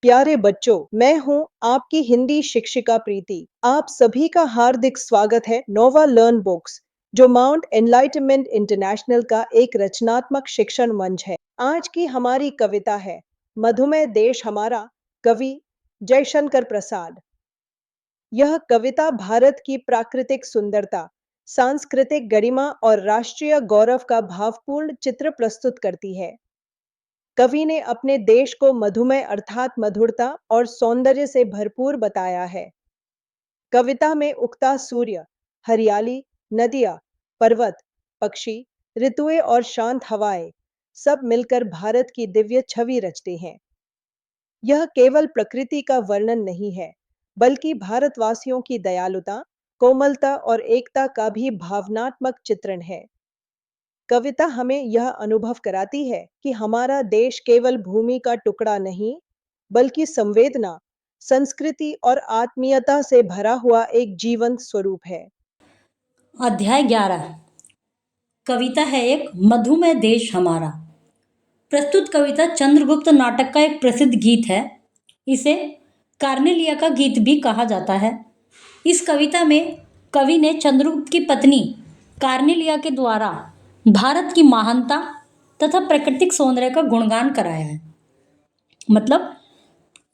प्यारे बच्चों, मैं हूं आपकी हिंदी शिक्षिका प्रीति। आप सभी का हार्दिक स्वागत है नोवा लर्न बुक्स, जो माउंट एनलाइटमेंट इंटरनेशनल का एक रचनात्मक शिक्षण मंच है। आज की हमारी कविता है मधुमेह देश हमारा, कवि जयशंकर प्रसाद। यह कविता भारत की प्राकृतिक सुंदरता, सांस्कृतिक गरिमा और राष्ट्रीय गौरव का भावपूर्ण चित्र प्रस्तुत करती है। कवि ने अपने देश को मधुमेह अर्थात मधुरता और सौंदर्य से भरपूर बताया है। कविता में उगता सूर्य, हरियाली, नदियां, पर्वत, पक्षी, ऋतुएं और शांत हवाएं सब मिलकर भारत की दिव्य छवि रचते हैं। यह केवल प्रकृति का वर्णन नहीं है, बल्कि भारतवासियों की दयालुता, कोमलता और एकता का भी भावनात्मक चित्रण है। कविता हमें यह अनुभव कराती है कि हमारा देश केवल भूमि का टुकड़ा नहीं, बल्कि संवेदना, संस्कृति और आत्मीयता से भरा हुआ एक जीवंत स्वरूप है। अध्याय 11 कविता है एक मधुमेह देश हमारा। प्रस्तुत कविता चंद्रगुप्त नाटक का एक प्रसिद्ध गीत है। इसे कार्नेलिया का गीत भी कहा जाता है। इस कविता में कवि ने चंद्रगुप्त की पत्नी कार्नेलिया के द्वारा भारत की महानता तथा प्राकृतिक सौंदर्य का गुणगान कराया है। मतलब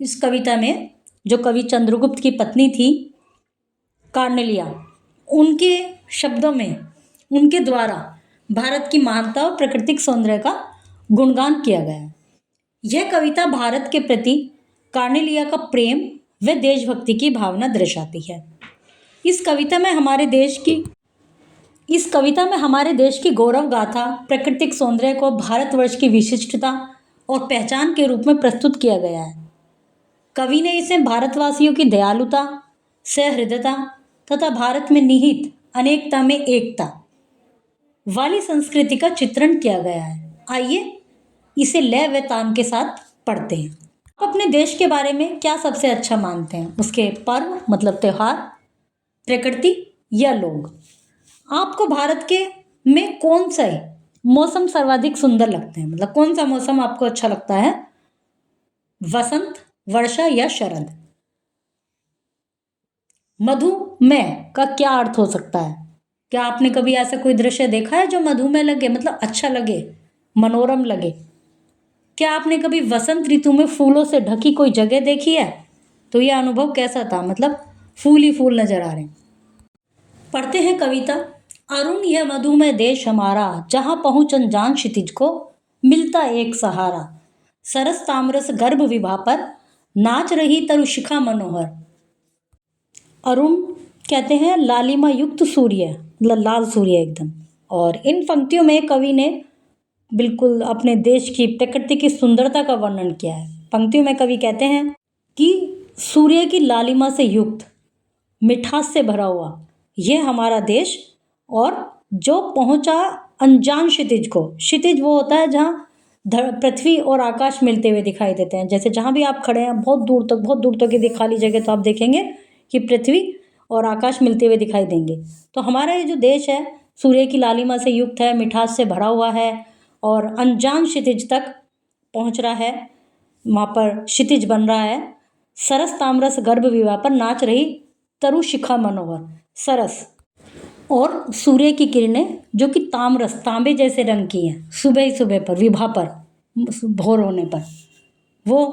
इस कविता में जो कवि चंद्रगुप्त की पत्नी थी कार्नेलिया, उनके शब्दों में उनके द्वारा भारत की महानता और प्राकृतिक सौंदर्य का गुणगान किया गया है। यह कविता भारत के प्रति कार्नेलिया का प्रेम व देशभक्ति की भावना दर्शाती है। इस कविता में हमारे देश की गौरव गाथा, प्राकृतिक सौंदर्य को भारतवर्ष की विशिष्टता और पहचान के रूप में प्रस्तुत किया गया है। कवि ने इसे भारतवासियों की दयालुता, सहृदयता तथा भारत में निहित अनेकता में एकता वाली संस्कृति का चित्रण किया गया है। आइए इसे लय व तान के साथ पढ़ते हैं। आप अपने देश के बारे में क्या सबसे अच्छा मानते हैं? उसके पर्व मतलब त्योहार, प्रकृति या लोग? आपको भारत के में कौन से मौसम सर्वाधिक सुंदर लगते हैं? मतलब कौन सा मौसम आपको अच्छा लगता है? वसंत, वर्षा या शरद? मधुमेह का क्या अर्थ हो सकता है? क्या आपने कभी ऐसा कोई दृश्य देखा है जो मधुमेह लगे, मतलब अच्छा लगे, मनोरम लगे? क्या आपने कभी वसंत ऋतु में फूलों से ढकी कोई जगह देखी है? तो यह अनुभव कैसा था? मतलब फूल ही फूल नजर आ रहे हैं। पढ़ते हैं कविता। अरुण यह मधुमेह देश हमारा, जहां पहुंच अनजान क्षितिज को मिलता एक सहारा। सरस तामरस गर्भ विभा पर नाच रही तरुशिखा मनोहर। अरुण कहते हैं लालिमा युक्त सूर्य, मतलब लाल सूर्य एकदम। और इन पंक्तियों में कवि ने बिल्कुल अपने देश की प्रकृति की सुंदरता का वर्णन किया है। पंक्तियों में कवि कहते हैं कि सूर्य की लालिमा से युक्त, मिठास से भरा हुआ यह हमारा देश, और जो पहुंचा अनजान क्षितिज को। क्षितिज वो होता है जहाँ पृथ्वी और आकाश मिलते हुए दिखाई देते हैं। जैसे जहाँ भी आप खड़े हैं, बहुत दूर तक की खाली जगह तो आप देखेंगे कि पृथ्वी और आकाश मिलते हुए दिखाई देंगे। तो हमारा ये जो देश है सूर्य की लालिमा से युक्त है, मिठास से भरा हुआ है और अनजान क्षितिज तक पहुंच रहा है। वहाँ पर क्षितिज बन रहा है। सरस तामरस गर्भ विवाह पर नाच रही तरु शिखा मनोहर। सरस और सूर्य की किरणें जो कि तामरस, तांबे जैसे रंग की हैं, सुबह ही सुबह पर, विभा पर, भोर होने पर, वो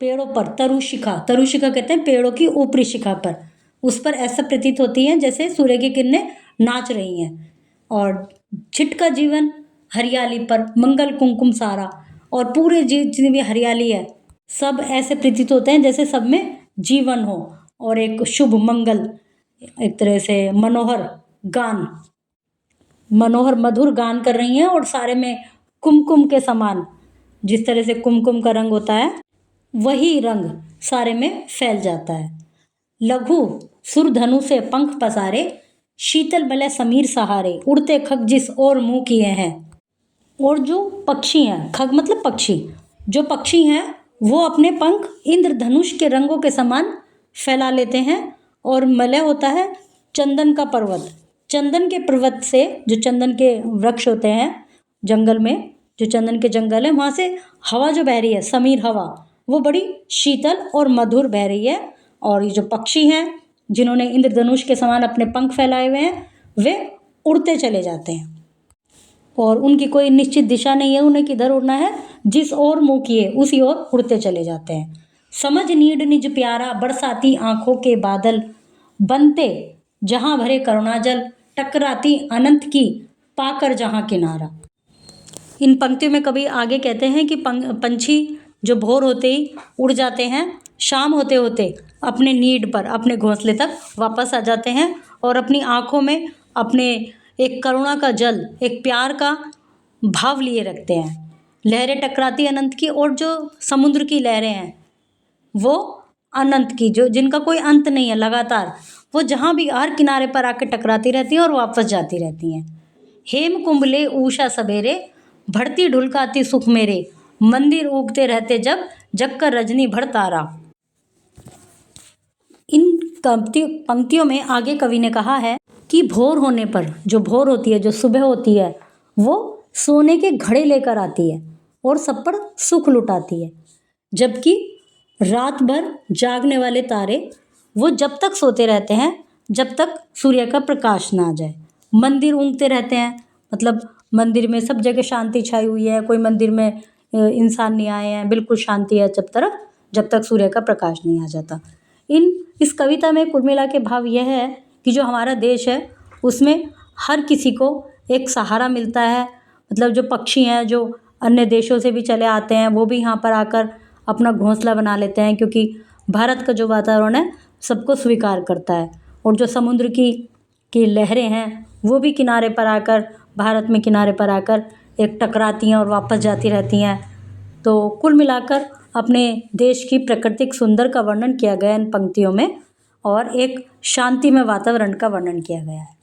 पेड़ों पर तरुशिखा कहते हैं पेड़ों की ऊपरी शिखा पर, उस पर ऐसा प्रतीत होती है जैसे सूर्य की किरणें नाच रही हैं। और छिटका जीवन हरियाली पर, मंगल कुमकुम सारा, और पूरे जितनी भी हरियाली है सब ऐसे प्रतीत होते हैं जैसे सब में जीवन हो और एक शुभ मंगल, एक तरह से मनोहर मधुर गान कर रही हैं। और सारे में कुमकुम के समान, जिस तरह से कुमकुम का रंग होता है वही रंग सारे में फैल जाता है। लघु सुर धनु से पंख पसारे, शीतल बलय समीर सहारे, उड़ते खग जिस और मुंह किए हैं। और जो पक्षी हैं, खग मतलब पक्षी, जो पक्षी हैं वो अपने पंख इंद्रधनुष के रंगों के समान फैला लेते हैं। और मलय होता है चंदन का पर्वत। चंदन के पर्वत से, जो चंदन के वृक्ष होते हैं जंगल में, जो चंदन के जंगल है, वहाँ से हवा जो बह रही है, समीर हवा, वो बड़ी शीतल और मधुर बह रही है। और ये जो पक्षी हैं जिन्होंने इंद्रधनुष के समान अपने पंख फैलाए हुए हैं, वे उड़ते चले जाते हैं और उनकी कोई निश्चित दिशा नहीं है, उन्हें किधर उड़ना है, जिस ओर मुंह किए उसी ओर उड़ते चले जाते हैं। समझ नीड निज प्यारा बरसाती आंखों के बादल, बनते जहां भरे करुणाजल, टकराती अनंत की पाकर जहां किनारा। इन पंक्तियों में कवि आगे कहते हैं कि पंछी जो भोर होते ही उड़ जाते हैं, शाम होते होते अपने नीड पर, अपने घोंसले तक वापस आ जाते हैं और अपनी आंखों में अपने एक करुणा का जल, एक प्यार का भाव लिए रखते हैं। लहरें टकराती अनंत की, और जो समुद्र की लहरें हैं वो अनंत की, जो जिनका कोई अंत नहीं है, लगातार वो जहाँ भी हर किनारे पर आकर टकराती रहती हैं और वापस जाती रहती हैं। हेम कुंभले उषा सवेरे, बढ़ती ढुलकाती सुख मेरे, मंदिर उगते रहते जब, जग कर रजनी भर तारा। इन पंक्तियों में आगे कवि ने कहा है कि भोर होने पर, जो भोर होती है, जो सुबह होती है, वो सोने के घड़े लेकर आती है और सब पर सुख लुटाती है, जबकि रात भर जागने वाले तारे वो जब तक सोते रहते हैं जब तक सूर्य का प्रकाश ना आ जाए। मंदिर ऊँघते रहते हैं, मतलब मंदिर में सब जगह शांति छाई हुई है, कोई मंदिर में इंसान नहीं आए हैं, बिल्कुल शांति है जब तक सूर्य का प्रकाश नहीं आ जाता। इस कविता में कुल मिला के भाव यह है कि जो हमारा देश है उसमें हर किसी को एक सहारा मिलता है। मतलब जो पक्षी हैं, जो अन्य देशों से भी चले आते हैं, वो भी यहाँ पर आकर अपना घोंसला बना लेते हैं, क्योंकि भारत का जो वातावरण है सबको स्वीकार करता है। और जो समुद्र की लहरें हैं वो भी किनारे पर आकर, भारत में किनारे पर आकर एक टकराती हैं और वापस जाती रहती हैं। तो कुल मिलाकर अपने देश की प्राकृतिक सुंदर का वर्णन किया गया इन पंक्तियों में, और एक शांतिमय वातावरण का वर्णन किया गया है।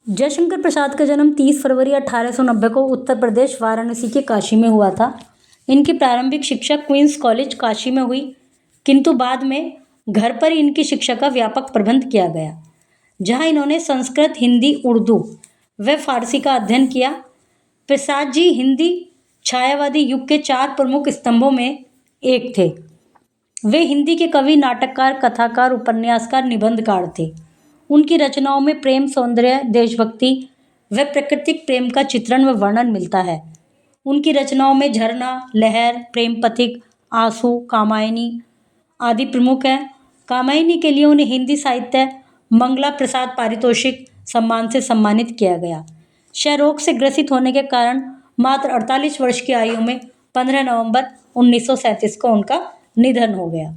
जयशंकर प्रसाद का जन्म 30 फरवरी 1890 को उत्तर प्रदेश वाराणसी के काशी में हुआ था। इनकी प्रारंभिक शिक्षा क्वींस कॉलेज काशी में हुई, किंतु बाद में घर पर ही इनकी शिक्षा का व्यापक प्रबंध किया गया, जहां इन्होंने संस्कृत, हिंदी, उर्दू व फारसी का अध्ययन किया। प्रसाद जी हिंदी छायावादी युग के 4 प्रमुख स्तंभों में एक थे। वे हिंदी के कवि, नाटककार, कथाकार, उपन्यासकार, निबंधकार थे। उनकी रचनाओं में प्रेम, सौंदर्य, देशभक्ति व प्राकृतिक प्रेम का चित्रण व वर्णन मिलता है। उनकी रचनाओं में झरना, लहर, प्रेम पथिक, आंसू, कामायनी आदि प्रमुख हैं। कामायनी के लिए उन्हें हिंदी साहित्य मंगला प्रसाद पारितोषिक सम्मान से सम्मानित किया गया। क्षयरोग से ग्रसित होने के कारण मात्र 48 वर्ष की आयु में 15 नवंबर 1937 को उनका निधन हो गया।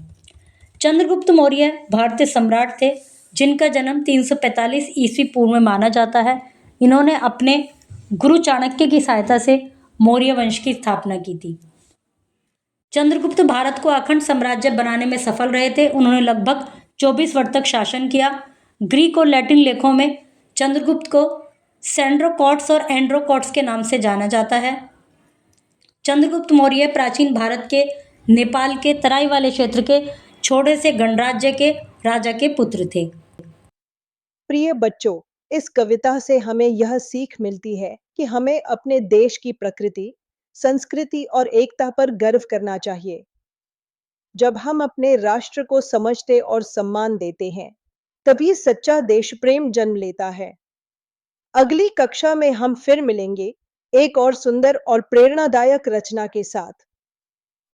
चंद्रगुप्त मौर्य भारतीय सम्राट थे, जिनका जन्म 345 ईस्वी पूर्व में माना जाता है। इन्होंने अपने गुरु चाणक्य की सहायता से मौर्य वंश की स्थापना की थी। चंद्रगुप्त भारत को अखंड साम्राज्य बनाने में सफल रहे थे। उन्होंने लगभग 24 वर्ष तक शासन किया। ग्रीक और लैटिन लेखों में चंद्रगुप्त को सेंड्रोकॉट्स और एंड्रोकॉट्स के नाम से जाना जाता है। चंद्रगुप्त मौर्य प्राचीन भारत के नेपाल के तराई वाले क्षेत्र के छोटे से गणराज्य के राजा के पुत्र थे। प्रिय बच्चों, इस कविता से हमें यह सीख मिलती है कि हमें अपने देश की प्रकृति, संस्कृति और एकता पर गर्व करना चाहिए। जब हम अपने राष्ट्र को समझते और सम्मान देते हैं, तभी सच्चा देश प्रेम जन्म लेता है। अगली कक्षा में हम फिर मिलेंगे एक और सुंदर और प्रेरणादायक रचना के साथ।